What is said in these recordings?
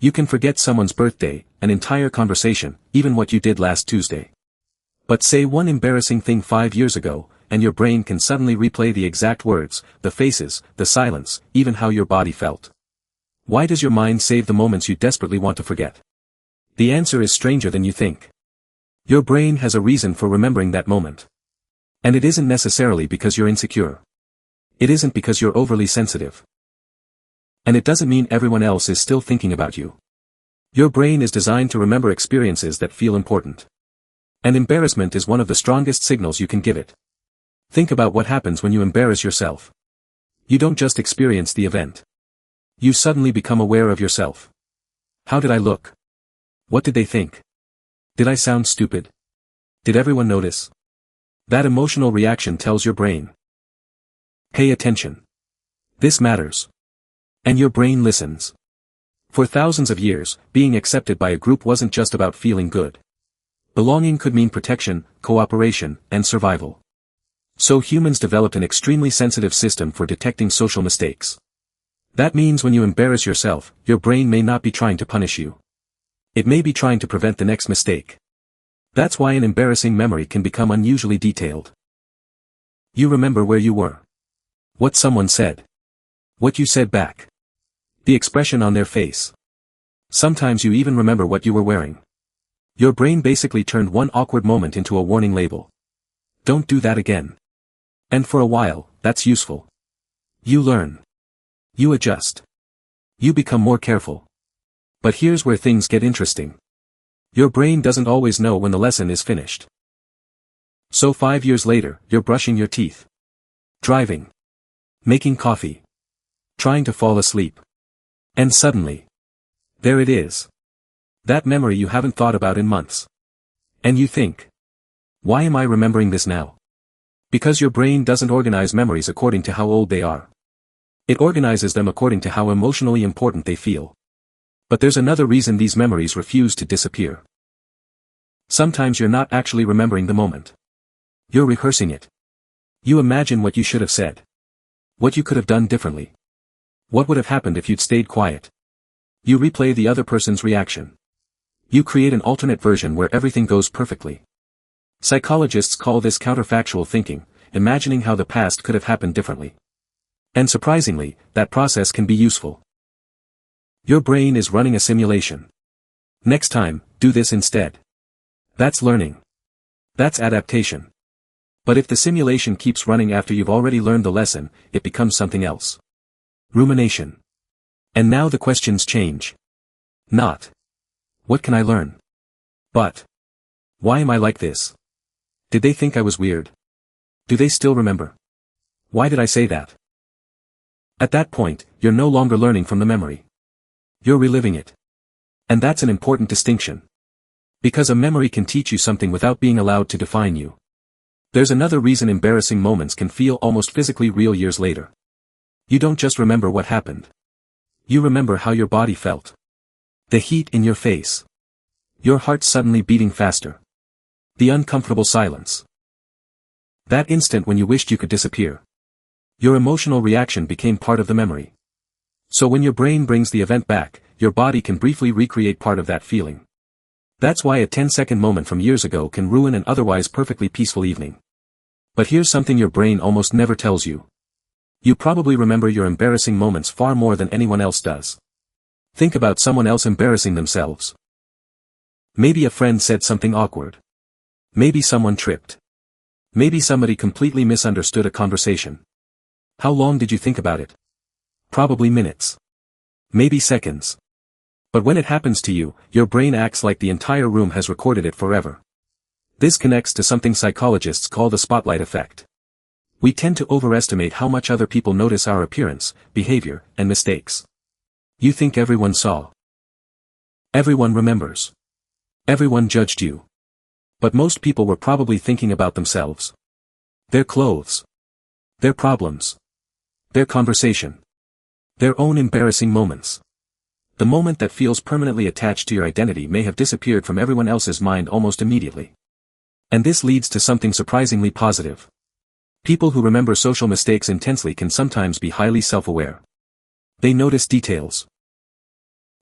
You can forget someone's birthday, an entire conversation, even what you did last Tuesday. But say one embarrassing thing 5 years ago, and your brain can suddenly replay the exact words, the faces, the silence, even how your body felt. Why does your mind save the moments you desperately want to forget? The answer is stranger than you think. Your brain has a reason for remembering that moment. And it isn't necessarily because you're insecure. It isn't because you're overly sensitive. And it doesn't mean everyone else is still thinking about you. Your brain is designed to remember experiences that feel important. And embarrassment is one of the strongest signals you can give it. Think about what happens when you embarrass yourself. You don't just experience the event. You suddenly become aware of yourself. How did I look? What did they think? Did I sound stupid? Did everyone notice? That emotional reaction tells your brain. Pay attention. This matters. And your brain listens. For thousands of years, being accepted by a group wasn't just about feeling good. Belonging could mean protection, cooperation, and survival. So humans developed an extremely sensitive system for detecting social mistakes. That means when you embarrass yourself, your brain may not be trying to punish you. It may be trying to prevent the next mistake. That's why an embarrassing memory can become unusually detailed. You remember where you were. What someone said. What you said back. The expression on their face. Sometimes you even remember what you were wearing. Your brain basically turned one awkward moment into a warning label. Don't do that again. And for a while, that's useful. You learn. You adjust. You become more careful. But here's where things get interesting. Your brain doesn't always know when the lesson is finished. So 5 years later, you're brushing your teeth. Driving. Making coffee. Trying to fall asleep. And suddenly. There it is. That memory you haven't thought about in months. And you think. Why am I remembering this now? Because your brain doesn't organize memories according to how old they are. It organizes them according to how emotionally important they feel. But there's another reason these memories refuse to disappear. Sometimes you're not actually remembering the moment. You're rehearsing it. You imagine what you should have said. What you could have done differently. What would have happened if you'd stayed quiet? You replay the other person's reaction. You create an alternate version where everything goes perfectly. Psychologists call this counterfactual thinking, imagining how the past could have happened differently. And surprisingly, that process can be useful. Your brain is running a simulation. Next time, do this instead. That's learning. That's adaptation. But if the simulation keeps running after you've already learned the lesson, it becomes something else. Rumination. And now the questions change. Not. What can I learn? But. Why am I like this? Did they think I was weird? Do they still remember? Why did I say that? At that point, you're no longer learning from the memory. You're reliving it. And that's an important distinction. Because a memory can teach you something without being allowed to define you. There's another reason embarrassing moments can feel almost physically real years later. You don't just remember what happened. You remember how your body felt. The heat in your face. Your heart suddenly beating faster. The uncomfortable silence. That instant when you wished you could disappear. Your emotional reaction became part of the memory. So when your brain brings the event back, your body can briefly recreate part of that feeling. That's why a 10-second moment from years ago can ruin an otherwise perfectly peaceful evening. But here's something your brain almost never tells you. You probably remember your embarrassing moments far more than anyone else does. Think about someone else embarrassing themselves. Maybe a friend said something awkward. Maybe someone tripped. Maybe somebody completely misunderstood a conversation. How long did you think about it? Probably minutes. Maybe seconds. But when it happens to you, your brain acts like the entire room has recorded it forever. This connects to something psychologists call the spotlight effect. We tend to overestimate how much other people notice our appearance, behavior, and mistakes. You think everyone saw. Everyone remembers. Everyone judged you. But most people were probably thinking about themselves. Their clothes. Their problems. Their conversation. Their own embarrassing moments. The moment that feels permanently attached to your identity may have disappeared from everyone else's mind almost immediately. And this leads to something surprisingly positive. People who remember social mistakes intensely can sometimes be highly self-aware. They notice details.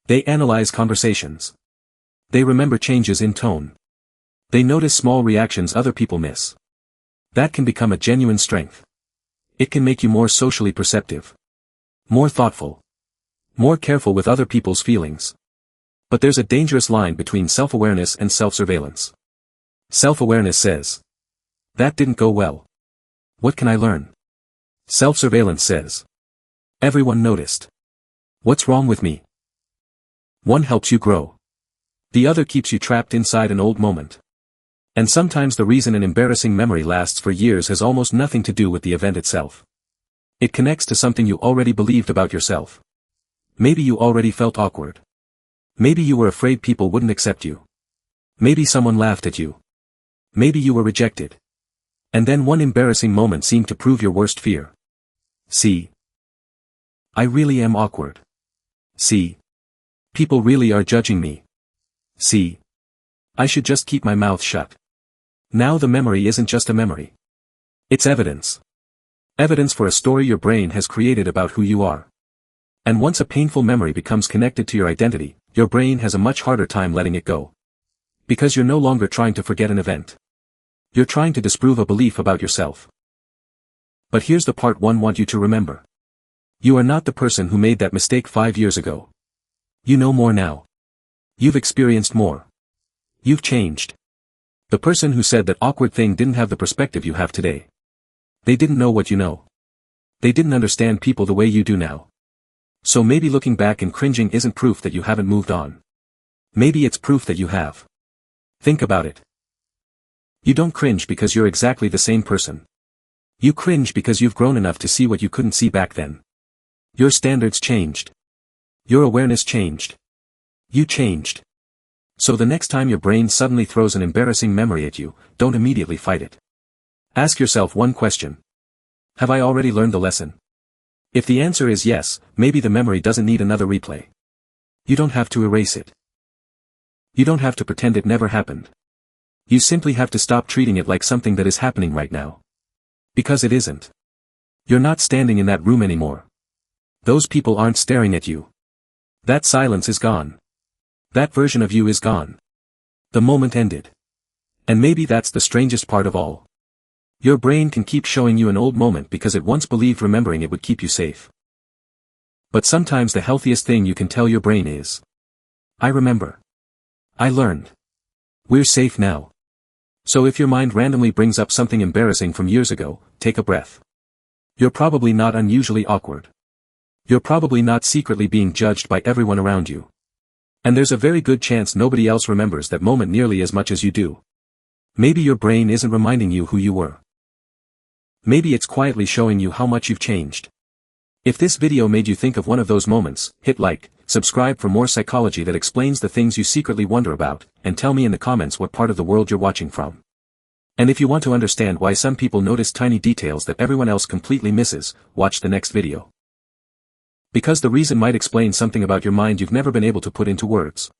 They analyze conversations. They remember changes in tone. They notice small reactions other people miss. That can become a genuine strength. It can make you more socially perceptive. More thoughtful. More careful with other people's feelings. But there's a dangerous line between self-awareness and self-surveillance. Self-awareness says, that didn't go well. What can I learn? Self-surveillance says, everyone noticed. What's wrong with me? One helps you grow. The other keeps you trapped inside an old moment. And sometimes the reason an embarrassing memory lasts for years has almost nothing to do with the event itself. It connects to something you already believed about yourself. Maybe you already felt awkward. Maybe you were afraid people wouldn't accept you. Maybe someone laughed at you. Maybe you were rejected. And then one embarrassing moment seemed to prove your worst fear. See? I really am awkward. See? People really are judging me. See? I should just keep my mouth shut. Now the memory isn't just a memory. It's evidence. Evidence for a story your brain has created about who you are. And once a painful memory becomes connected to your identity, your brain has a much harder time letting it go. Because you're no longer trying to forget an event. You're trying to disprove a belief about yourself. But here's the part one want you to remember. You are not the person who made that mistake 5 years ago. You know more now. You've experienced more. You've changed. The person who said that awkward thing didn't have the perspective you have today. They didn't know what you know. They didn't understand people the way you do now. So maybe looking back and cringing isn't proof that you haven't moved on. Maybe it's proof that you have. Think about it. You don't cringe because you're exactly the same person. You cringe because you've grown enough to see what you couldn't see back then. Your standards changed. Your awareness changed. You changed. So the next time your brain suddenly throws an embarrassing memory at you, don't immediately fight it. Ask yourself one question. Have I already learned the lesson? If the answer is yes, maybe the memory doesn't need another replay. You don't have to erase it. You don't have to pretend it never happened. You simply have to stop treating it like something that is happening right now. Because it isn't. You're not standing in that room anymore. Those people aren't staring at you. That silence is gone. That version of you is gone. The moment ended. And maybe that's the strangest part of all. Your brain can keep showing you an old moment because it once believed remembering it would keep you safe. But sometimes the healthiest thing you can tell your brain is, I remember. I learned. We're safe now. So if your mind randomly brings up something embarrassing from years ago, take a breath. You're probably not unusually awkward. You're probably not secretly being judged by everyone around you. And there's a very good chance nobody else remembers that moment nearly as much as you do. Maybe your brain isn't reminding you who you were. Maybe it's quietly showing you how much you've changed. If this video made you think of one of those moments, hit like, subscribe for more psychology that explains the things you secretly wonder about, and tell me in the comments what part of the world you're watching from. And if you want to understand why some people notice tiny details that everyone else completely misses, watch the next video. Because the reason might explain something about your mind you've never been able to put into words.